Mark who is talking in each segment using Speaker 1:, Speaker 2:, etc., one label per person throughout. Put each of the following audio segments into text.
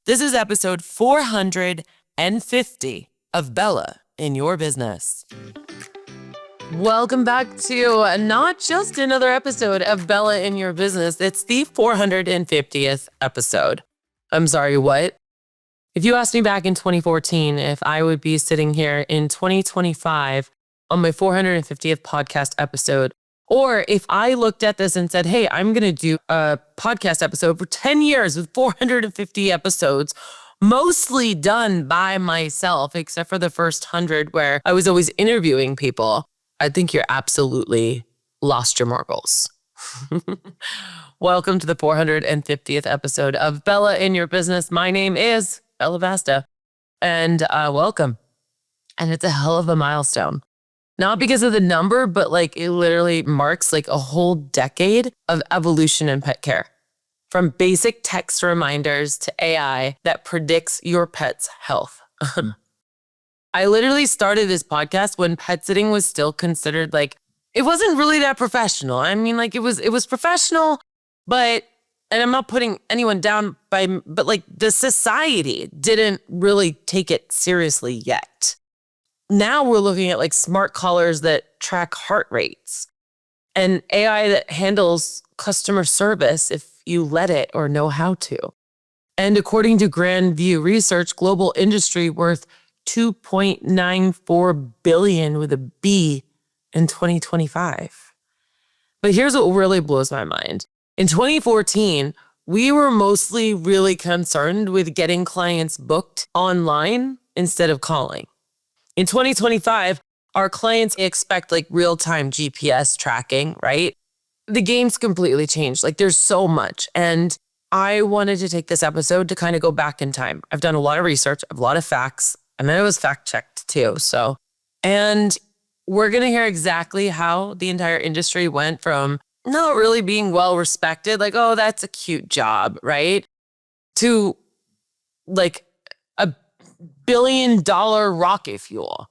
Speaker 1: This is episode 450 of Bella in Your Business. Welcome back to not just another episode of Bella in Your Business. It's the 450th episode. I'm sorry, what? If you asked me back in 2014 if I would be sitting here in 2025 on my 450th podcast episode, or if I looked at this and said, hey, I'm going to do a podcast episode for 10 years with 450 episodes, mostly done by myself, except for the first 100 where I was always interviewing people, I think you're absolutely lost your marbles. Welcome to the 450th episode of Bella in Your Business. My name is Bella Vasta, and welcome. And it's a hell of a milestone. Not because of the number, but it literally marks a whole decade of evolution in pet care. From basic text reminders to AI that predicts your pet's health. I literally started this podcast when pet sitting was still considered it wasn't really that professional. I mean, it was professional, but, and I'm not putting anyone down but the society didn't really take it seriously yet. Now we're looking at smart collars that track heart rates and AI that handles customer service if you let it or know how to. And according to Grand View Research, global industry worth $2.94 billion with a B in 2025. But here's what really blows my mind. In 2014, we were mostly really concerned with getting clients booked online instead of calling. In 2025, our clients expect real-time GPS tracking, right? The game's completely changed. There's so much. And I wanted to take this episode to kind of go back in time. I've done a lot of research, I have a lot of facts, and then it was fact-checked too. And we're going to hear exactly how the entire industry went from not really being well-respected, oh, that's a cute job, right? To a billion-dollar rocket fuel.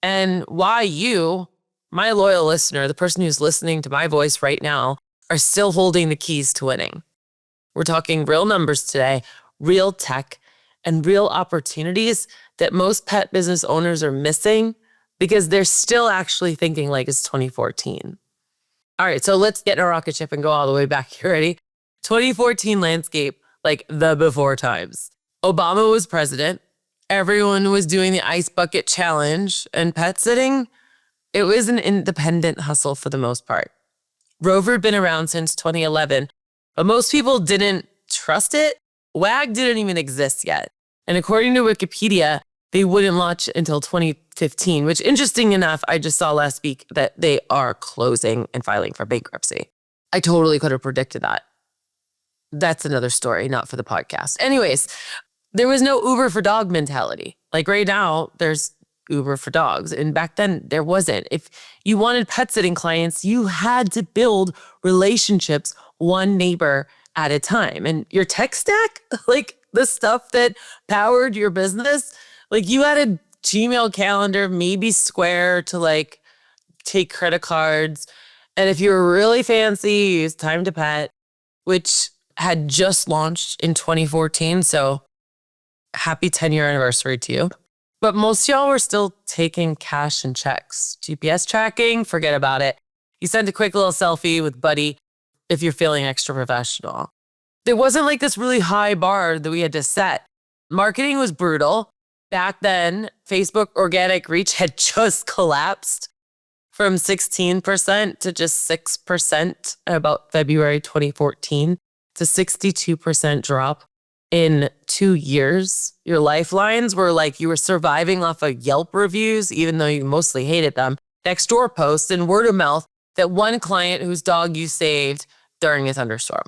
Speaker 1: And why you, my loyal listener, the person who's listening to my voice right now, are still holding the keys to winning. We're talking real numbers today, real tech, and real opportunities that most pet business owners are missing because they're still actually thinking it's 2014. All right, so let's get in a rocket ship and go all the way back. You ready? 2014 landscape, the before times. Obama was president. Everyone was doing the ice bucket challenge, and pet sitting, it was an independent hustle for the most part. Rover had been around since 2011, but most people didn't trust it. WAG didn't even exist yet. And according to Wikipedia, they wouldn't launch until 2015, which, interesting enough, I just saw last week that they are closing and filing for bankruptcy. I totally could have predicted that. That's another story, not for the podcast. Anyways, there was no Uber for dog mentality. Right now, there's Uber for dogs. And back then, there wasn't. If you wanted pet sitting clients, you had to build relationships one neighbor at a time. And your tech stack, the stuff that powered your business, you had a Gmail calendar, maybe Square to take credit cards. And if you were really fancy, you used Time to Pet, which had just launched in 2014. So happy 10-year anniversary to you. But most y'all were still taking cash and checks. GPS tracking, forget about it. You send a quick little selfie with Buddy if you're feeling extra professional. There wasn't this really high bar that we had to set. Marketing was brutal. Back then, Facebook organic reach had just collapsed from 16% to just 6% about February 2014. It's a 62% drop in 2 years. Your lifelines were you were surviving off of Yelp reviews, even though you mostly hated them, next door posts, and word of mouth that one client whose dog you saved during a thunderstorm.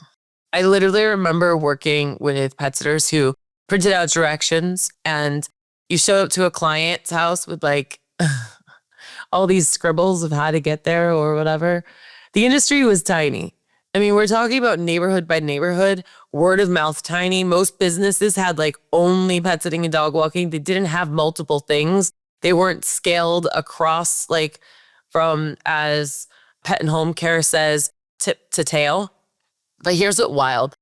Speaker 1: I literally remember working with pet sitters who printed out directions, and you show up to a client's house with all these scribbles of how to get there or whatever. The industry was tiny. I mean, we're talking about neighborhood by neighborhood, word of mouth tiny. Most businesses had only pet sitting and dog walking. They didn't have multiple things. They weren't scaled across from, as Pet and Home Care says, tip to tail. But here's what wild.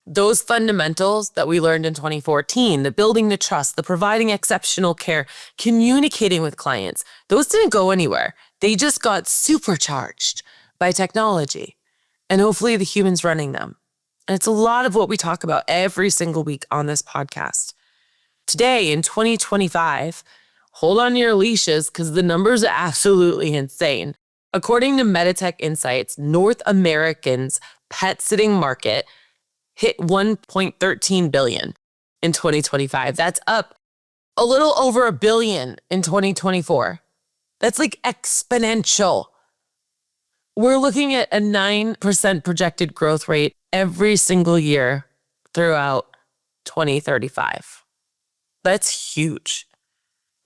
Speaker 1: Those fundamentals that we learned in 2014, the building the trust, the providing exceptional care, communicating with clients, those didn't go anywhere. They just got supercharged by technology and hopefully the humans running them. And it's a lot of what we talk about every single week on this podcast. Today in 2025, hold on to your leashes because the numbers are absolutely insane. According to Meditech Insights, North Americans' pet sitting market hit 1.13 billion in 2025. That's up a little over $1 billion in 2024. That's like exponential. We're looking at a 9% projected growth rate every single year throughout 2035. That's huge.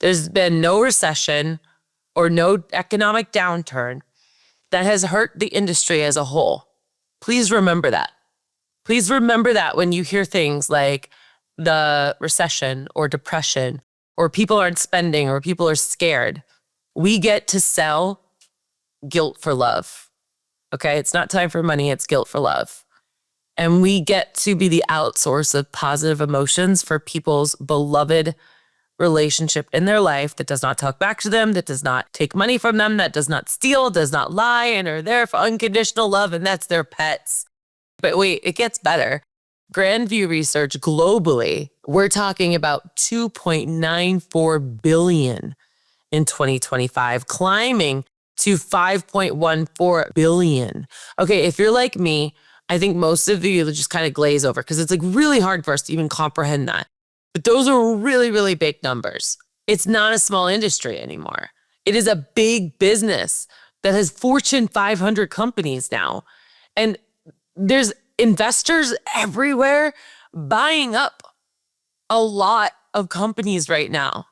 Speaker 1: There's been no recession or no economic downturn that has hurt the industry as a whole. Please remember that. Please remember that when you hear things like the recession or depression or people aren't spending or people are scared. We get to sell guilt for love. Okay? It's not time for money, it's guilt for love. And we get to be the outsource of positive emotions for people's beloved relationship in their life that does not talk back to them, that does not take money from them, that does not steal, does not lie, and are there for unconditional love, and that's their pets. But wait, it gets better. Grandview Research globally, we're talking about 2.94 billion in 2025, climbing to 5.14 billion. Okay, if you're like me, I think most of you just kind of glaze over because it's like really hard for us to even comprehend that. But those are really, really big numbers. It's not a small industry anymore. It is a big business that has Fortune 500 companies now. And there's investors everywhere buying up a lot of companies right now.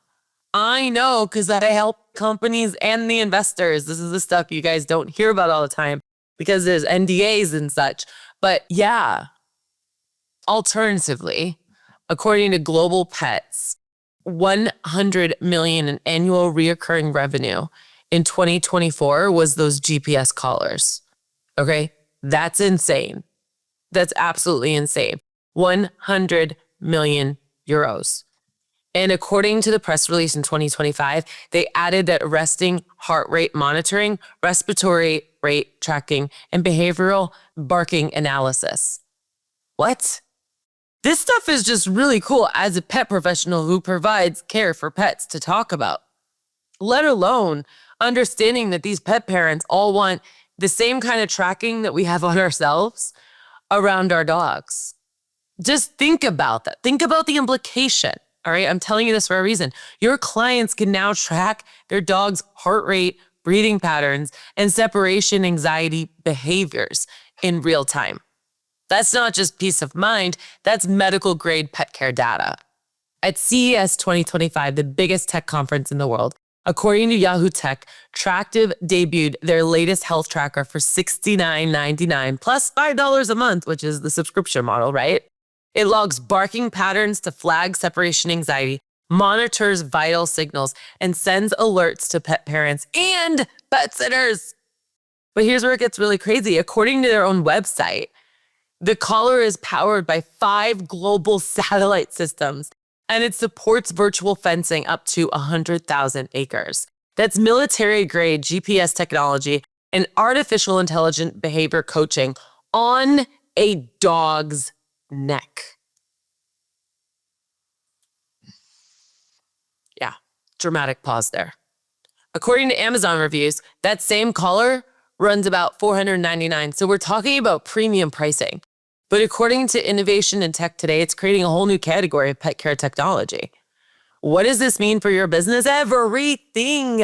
Speaker 1: I know because I help companies and the investors. This is the stuff you guys don't hear about all the time because there's NDAs and such. But yeah, alternatively, according to Global Pets, 100 million in annual reoccurring revenue in 2024 was those GPS collars. Okay, that's insane. That's absolutely insane. 100 million euros. And according to the press release in 2025, they added that resting heart rate monitoring, respiratory rate tracking, and behavioral barking analysis. What? This stuff is just really cool as a pet professional who provides care for pets to talk about, let alone understanding that these pet parents all want the same kind of tracking that we have on ourselves around our dogs. Just think about that. Think about the implication. All right. I'm telling you this for a reason. Your clients can now track their dog's heart rate, breathing patterns, and separation anxiety behaviors in real time. That's not just peace of mind. That's medical grade pet care data. At CES 2025, the biggest tech conference in the world, according to Yahoo Tech, Tractive debuted their latest health tracker for $69.99 plus $5 a month, which is the subscription model, right? It logs barking patterns to flag separation anxiety, monitors vital signals, and sends alerts to pet parents and pet sitters. But here's where it gets really crazy. According to their own website, the collar is powered by 5 global satellite systems, and it supports virtual fencing up to 100,000 acres. That's military-grade GPS technology and artificial intelligent behavior coaching on a dog's neck. Yeah, dramatic pause there. According to Amazon reviews, that same collar runs about $499. So we're talking about premium pricing. But according to Innovation in Tech Today, it's creating a whole new category of pet care technology. What does this mean for your business? Everything.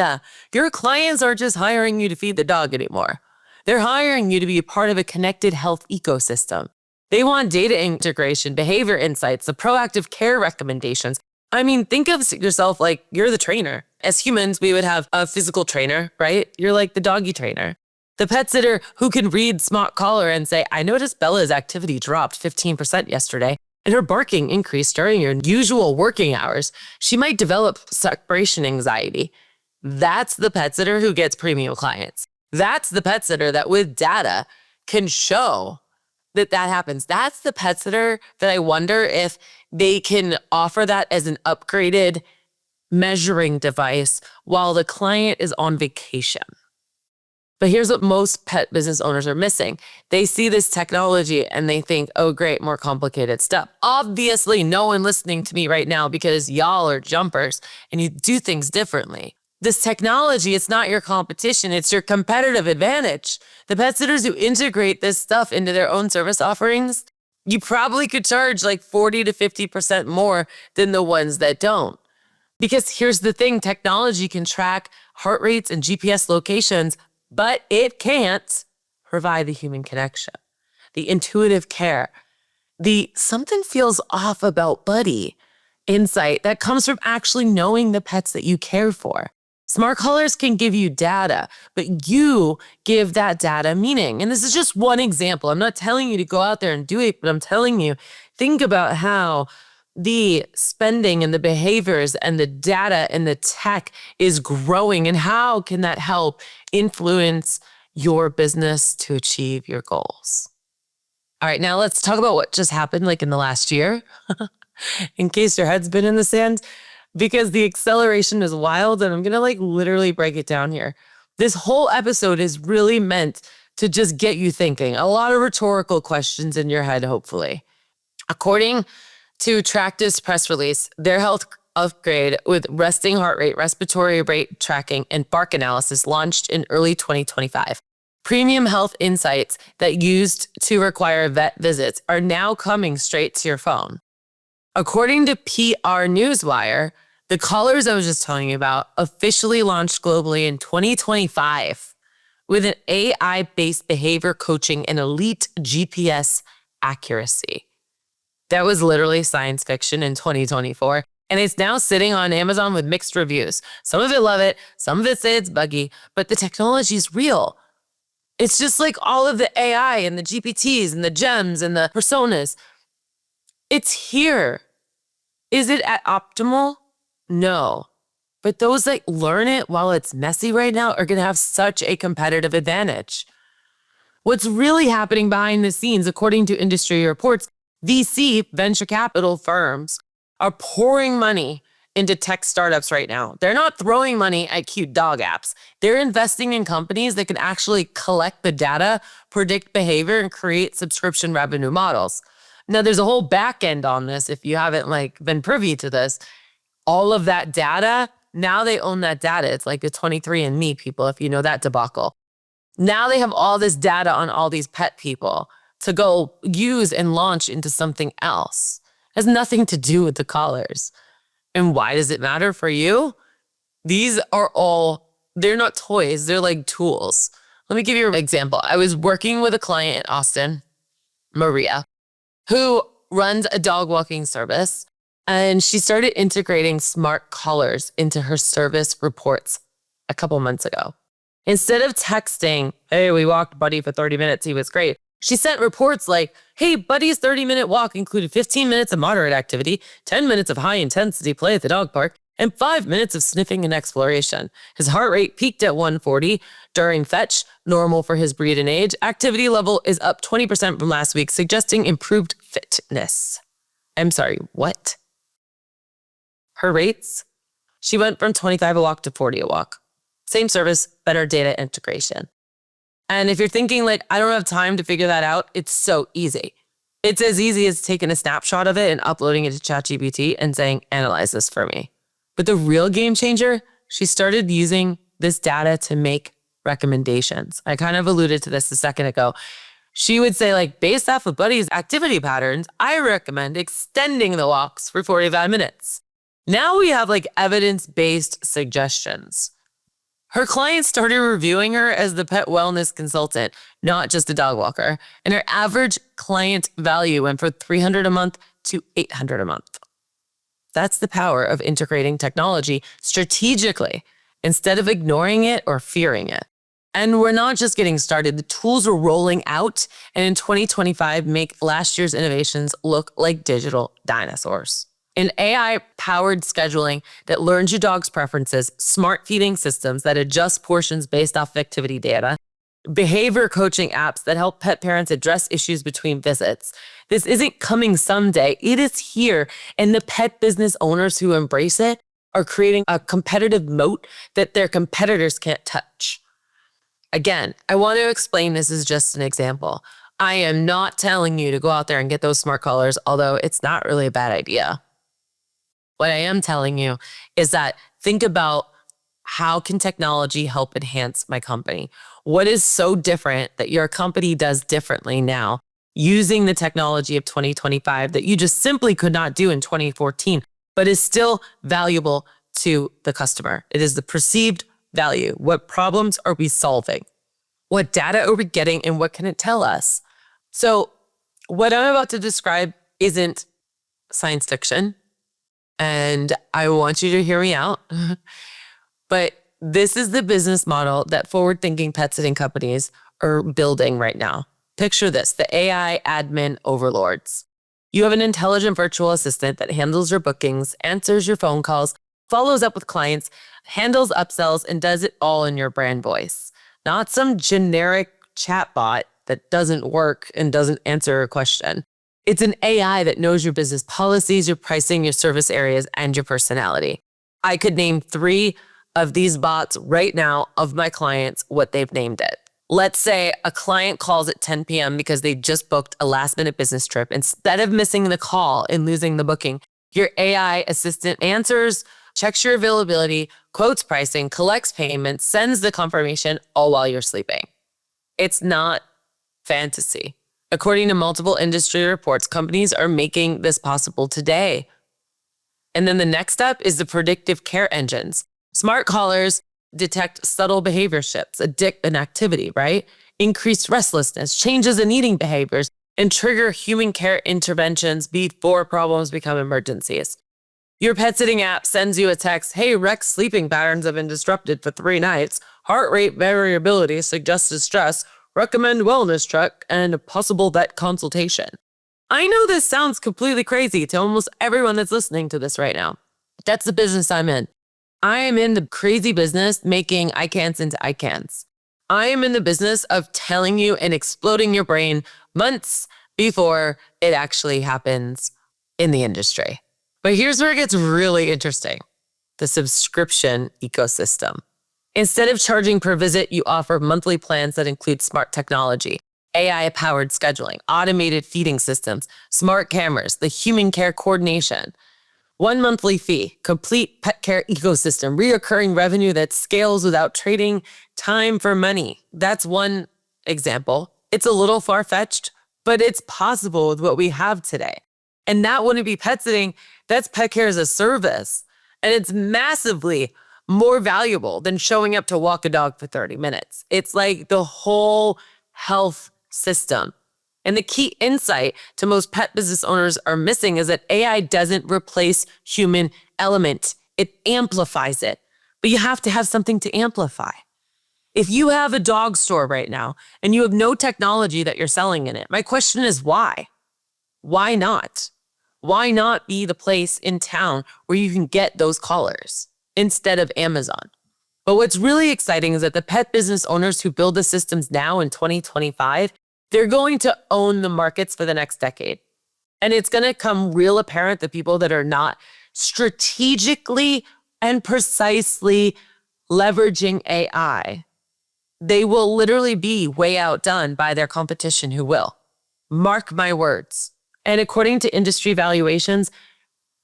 Speaker 1: Your clients aren't just hiring you to feed the dog anymore. They're hiring you to be a part of a connected health ecosystem. They want data integration, behavior insights, the proactive care recommendations. I mean, think of yourself like you're the trainer. As humans, we would have a physical trainer, right? You're like the doggy trainer. The pet sitter who can read Smart Collar and say, I noticed Bella's activity dropped 15% yesterday and her barking increased during your usual working hours. She might develop separation anxiety. That's the pet sitter who gets premium clients. That's the pet sitter that with data can show that happens. That's the pet sitter that I wonder if they can offer that as an upgraded measuring device while the client is on vacation. But here's what most pet business owners are missing. They see this technology and they think, oh, great, more complicated stuff. Obviously, no one listening to me right now because y'all are jumpers and you do things differently. This technology, it's not your competition, it's your competitive advantage. The pet sitters who integrate this stuff into their own service offerings, you probably could charge like 40 to 50% more than the ones that don't. Because here's the thing, technology can track heart rates and GPS locations, but it can't provide the human connection, the intuitive care, the something feels off about buddy insight that comes from actually knowing the pets that you care for. Smart collars can give you data, but you give that data meaning. And this is just one example. I'm not telling you to go out there and do it, but I'm telling you, think about how the spending and the behaviors and the data and the tech is growing, and how can that help influence your business to achieve your goals? All right, now let's talk about what just happened like in the last year, in case your head's been in the sand, because the acceleration is wild and I'm gonna like literally break it down here. This whole episode is really meant to just get you thinking. A lot of rhetorical questions in your head, hopefully. According to Tractive's press release, their health upgrade with resting heart rate, respiratory rate tracking, and bark analysis launched in early 2025. Premium health insights that used to require vet visits are now coming straight to your phone. According to PR Newswire, the collars I was just telling you about officially launched globally in 2025 with an AI-based behavior coaching and elite GPS accuracy. That was literally science fiction in 2024. And it's now sitting on Amazon with mixed reviews. Some of it love it, some of it say it's buggy, but the technology is real. It's just like all of the AI and the GPTs and the gems and the personas. It's here. Is it at optimal? No. But those that learn it while it's messy right now are going to have such a competitive advantage. What's really happening behind the scenes, according to industry reports, VC, venture capital firms, are pouring money into tech startups right now. They're not throwing money at cute dog apps. They're investing in companies that can actually collect the data, predict behavior, and create subscription revenue models. Now, there's a whole back end on this. If you haven't been privy to this, all of that data, now they own that data. It's like the 23andMe people, if you know that debacle. Now they have all this data on all these pet people to go use and launch into something else. It has nothing to do with the collars. And why does it matter for you? These are they're not toys, they're like tools. Let me give you an example. I was working with a client in Austin, Maria, who runs a dog walking service, and she started integrating smart collars into her service reports a couple months ago. Instead of texting, hey, we walked Buddy for 30 minutes, he was great, she sent reports like, hey, Buddy's 30-minute walk included 15 minutes of moderate activity, 10 minutes of high-intensity play at the dog park, and 5 minutes of sniffing and exploration. His heart rate peaked at 140 during fetch, normal for his breed and age. Activity level is up 20% from last week, suggesting improved fitness. I'm sorry, what? Her rates? She went from 25 a walk to 40 a walk. Same service, better data integration. And if you're thinking like, I don't have time to figure that out, it's so easy. It's as easy as taking a snapshot of it and uploading it to ChatGPT and saying, analyze this for me. But the real game changer, she started using this data to make recommendations. I kind of alluded to this a second ago. She would say like, based off of Buddy's activity patterns, I recommend extending the walks for 45 minutes. Now we have like evidence-based suggestions. Her clients started reviewing her as the pet wellness consultant, not just a dog walker. And her average client value went from $300 a month to $800 a month. That's the power of integrating technology strategically instead of ignoring it or fearing it. And we're not just getting started. The tools are rolling out, and in 2025 make last year's innovations look like digital dinosaurs. An AI-powered scheduling that learns your dog's preferences, smart feeding systems that adjust portions based off activity data, behavior coaching apps that help pet parents address issues between visits. This isn't coming someday. It is here. And the pet business owners who embrace it are creating a competitive moat that their competitors can't touch. Again, I want to explain this as just an example. I am not telling you to go out there and get those smart collars, although it's not really a bad idea. What I am telling you is that think about how can technology help enhance my company? What is so different that your company does differently now using the technology of 2025 that you just simply could not do in 2014, but is still valuable to the customer? It is the perceived value. What problems are we solving? What data are we getting and what can it tell us? So what I'm about to describe isn't science fiction, and I want you to hear me out. But this is the business model that forward-thinking pet sitting companies are building right now. Picture this, the AI admin overlords. You have an intelligent virtual assistant that handles your bookings, answers your phone calls, follows up with clients, handles upsells, and does it all in your brand voice. Not some generic chatbot that doesn't work and doesn't answer a question. It's an AI that knows your business policies, your pricing, your service areas, and your personality. I could name 3 of these bots right now of my clients, what they've named it. Let's say a client calls at 10 p.m. because they just booked a last minute business trip. Instead of missing the call and losing the booking, your AI assistant answers, checks your availability, quotes pricing, collects payments, sends the confirmation, all while you're sleeping. It's not fantasy. According to multiple industry reports, companies are making this possible today. And then the next step is the predictive care engines. Smart collars detect subtle behavior shifts, an activity, right? Increased restlessness, changes in eating behaviors, and trigger human care interventions before problems become emergencies. Your pet sitting app sends you a text, hey, Rex sleeping patterns have been disrupted for 3 nights. Heart rate variability suggested stress. Recommend wellness check and a possible vet consultation. I know this sounds completely crazy to almost everyone that's listening to this right now. That's the business I'm in. I am in the crazy business making ICANNs into ICANNs. I am in the business of telling you and exploding your brain months before it actually happens in the industry. But here's where it gets really interesting. The subscription ecosystem. Instead of charging per visit, you offer monthly plans that include smart technology, AI-powered scheduling, automated feeding systems, smart cameras, the human care coordination. 1 monthly fee, complete pet care ecosystem, reoccurring revenue that scales without trading time for money. That's one example. It's a little far-fetched, but it's possible with what we have today. And that wouldn't be pet sitting, that's pet care as a service. And it's massively more valuable than showing up to walk a dog for 30 minutes. It's like the whole health system. And the key insight to most pet business owners are missing is that AI doesn't replace human element. It amplifies it. But you have to have something to amplify. If you have a dog store right now and you have no technology that you're selling in it, my question is why? Why not? Why not be the place in town where you can get those collars instead of Amazon? But what's really exciting is that the pet business owners who build the systems now in 2025, they're going to own the markets for the next decade. And it's going to come real apparent that people that are not strategically and precisely leveraging AI, they will literally be way outdone by their competition who will. Mark my words. And according to industry valuations,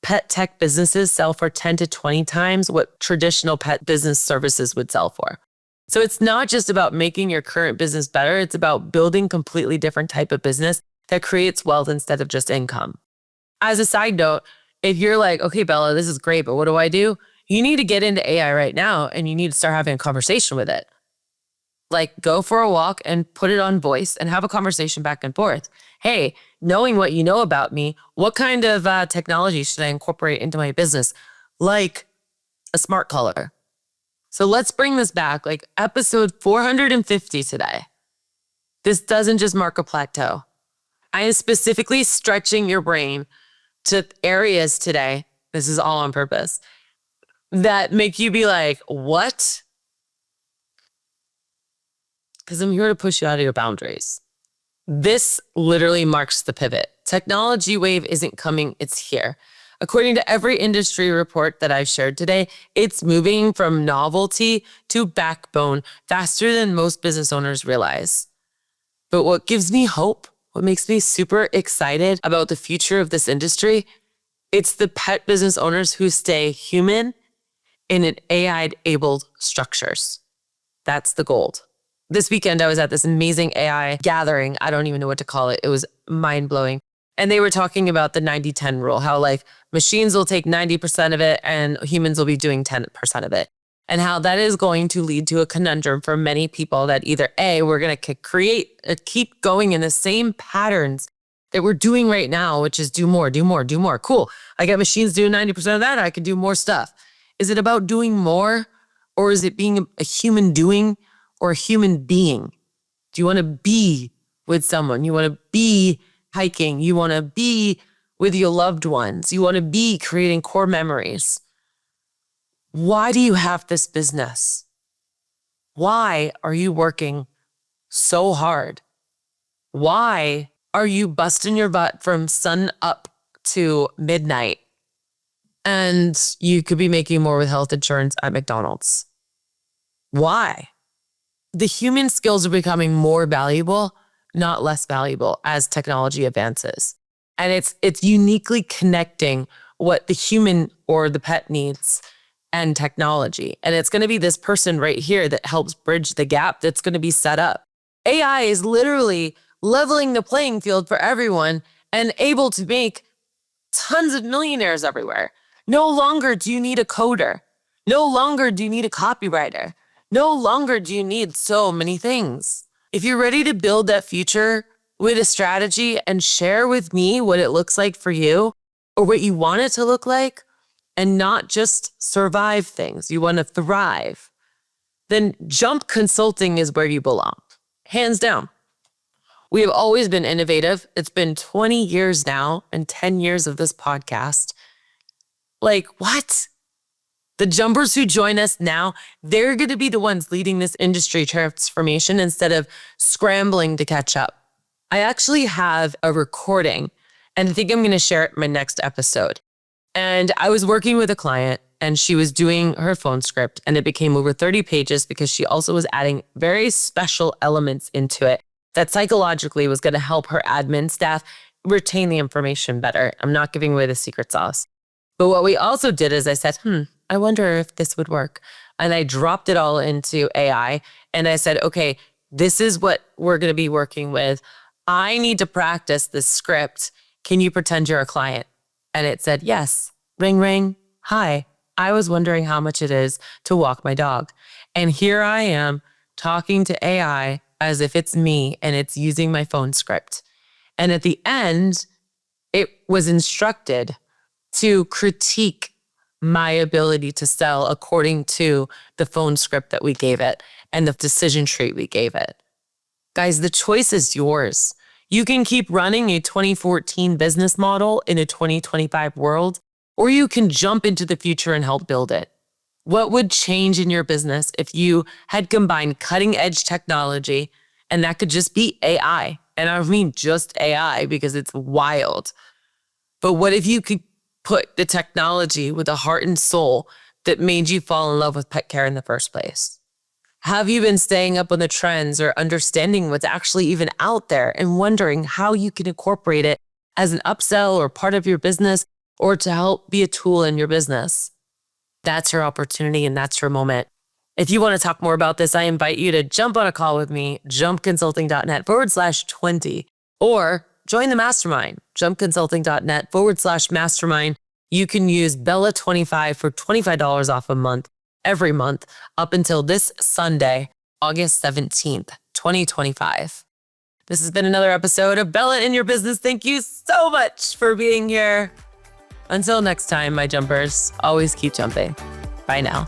Speaker 1: pet tech businesses sell for 10 to 20 times what traditional pet business services would sell for. So it's not just about making your current business better. It's about building completely different type of business that creates wealth instead of just income. As a side note, if you're like, okay, Bella, this is great, but what do? You need to get into AI right now and you need to start having a conversation with it. Like go for a walk and put it on voice and have a conversation back and forth. Hey, knowing what you know about me, what kind of technology should I incorporate into my business? Like a smart collar. So let's bring this back, like episode 450 today. This doesn't just mark a plateau. I am specifically stretching your brain to areas today, this is all on purpose, that make you be like, what? because I'm here to push you out of your boundaries. This literally marks the pivot. Technology wave isn't coming, it's here. According to every industry report that I've shared today, it's moving from novelty to backbone faster than most business owners realize. But what gives me hope, what makes me super excited about the future of this industry, it's the pet business owners who stay human in an AI-enabled structures. That's the gold. This weekend, I was at this amazing AI gathering. I don't even know what to call it. It was mind-blowing. And they were talking about the 90-10 rule, how like machines will take 90% of it and humans will be doing 10% of it. And how that is going to lead to a conundrum for many people that either A, we're going to keep going in the same patterns that we're doing right now, which is do more, do more, do more. Cool. I got machines doing 90% of that. I can do more stuff. Is it about doing more, or is it being a human doing or a human being? Do you want to be with someone? You want to be hiking. You want to be with your loved ones. You want to be creating core memories. Why do you have this business? Why are you working so hard? Why are you busting your butt from sun up to midnight? And you could be making more with health insurance at McDonald's. Why? The human skills are becoming more valuable, not less valuable as technology advances. And it's uniquely connecting what the human or the pet needs and technology. And it's going to be this person right here that helps bridge the gap that's going to be set up. AI is literally leveling the playing field for everyone and able to make tons of millionaires everywhere. No longer do you need a coder. No longer do you need a copywriter. No longer do you need so many things. If you're ready to build that future with a strategy and share with me what it looks like for you or what you want it to look like, and not just survive things, you want to thrive, then Jump Consulting is where you belong. Hands down. We have always been innovative. It's been 20 years now and 10 years of this podcast. Like, what? The jumpers who join us now, they're going to be the ones leading this industry transformation instead of scrambling to catch up. I actually have a recording, and I think I'm going to share it in my next episode. And I was working with a client, and she was doing her phone script, and it became over 30 pages because she also was adding very special elements into it that psychologically was going to help her admin staff retain the information better. I'm not giving away the secret sauce. But what we also did is I said, I wonder if this would work. And I dropped it all into AI, and I said, okay, this is what we're going to be working with. I need to practice this script. Can you pretend you're a client? And it said, yes. Ring, ring. Hi. I was wondering how much it is to walk my dog. And here I am talking to AI as if it's me and it's using my phone script. And at the end, it was instructed to critique my ability to sell according to the phone script that we gave it and the decision tree we gave it. Guys, the choice is yours. You can keep running a 2014 business model in a 2025 world, or you can jump into the future and help build it. What would change in your business if you had combined cutting edge technology, and that could just be AI? And I mean just AI because it's wild. But what if you could put the technology with a heart and soul that made you fall in love with pet care in the first place? Have you been staying up on the trends or understanding what's actually even out there and wondering how you can incorporate it as an upsell or part of your business or to help be a tool in your business? That's your opportunity and that's your moment. If you want to talk more about this, I invite you to jump on a call with me, jumpconsulting.net/20, or join the mastermind, jumpconsulting.net/mastermind. You can use Bella25 for $25 off a month, every month, up until this Sunday, August 17th, 2025. This has been another episode of Bella in Your Business. Thank you so much for being here. Until next time, my jumpers, always keep jumping. Bye now.